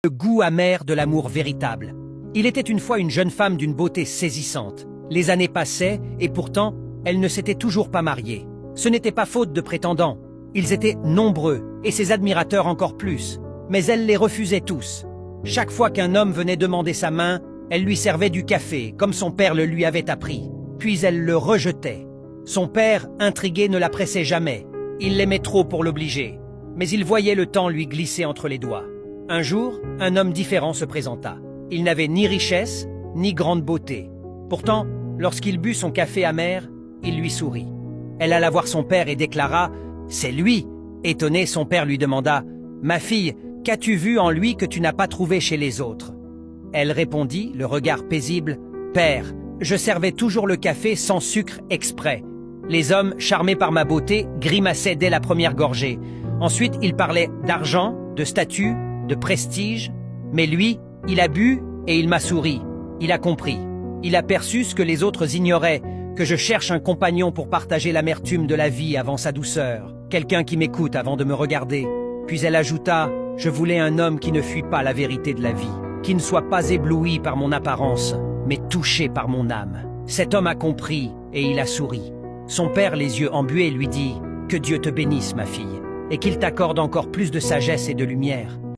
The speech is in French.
Le goût amer de l'amour véritable. Il était une fois une jeune femme d'une beauté saisissante. Les années passaient et pourtant, elle ne s'était toujours pas mariée. Ce n'était pas faute de prétendants. Ils étaient nombreux et ses admirateurs encore plus. Mais elle les refusait tous. Chaque fois qu'un homme venait demander sa main, elle lui servait du café, comme son père le lui avait appris. Puis elle le rejetait. Son père, intrigué, ne la pressait jamais. Il l'aimait trop pour l'obliger. Mais il voyait le temps lui glisser entre les doigts. Un jour, un homme différent se présenta. Il n'avait ni richesse, ni grande beauté. Pourtant, lorsqu'il but son café amer, il lui sourit. Elle alla voir son père et déclara « C'est lui !» Étonné, son père lui demanda « Ma fille, qu'as-tu vu en lui que tu n'as pas trouvé chez les autres ?» Elle répondit, le regard paisible « Père, je servais toujours le café sans sucre exprès. Les hommes, charmés par ma beauté, grimaçaient dès la première gorgée. Ensuite, ils parlaient d'argent, de statut, de prestige. Mais lui, il a bu et il m'a souri. Il a compris. Il a perçu ce que les autres ignoraient, que je cherche un compagnon pour partager l'amertume de la vie avant sa douceur. Quelqu'un qui m'écoute avant de me regarder. » Puis elle ajouta « Je voulais un homme qui ne fuit pas la vérité de la vie, qui ne soit pas ébloui par mon apparence, mais touché par mon âme. » Cet homme a compris et il a souri. Son père, les yeux embués, lui dit « Que Dieu te bénisse, ma fille, et qu'il t'accorde encore plus de sagesse et de lumière.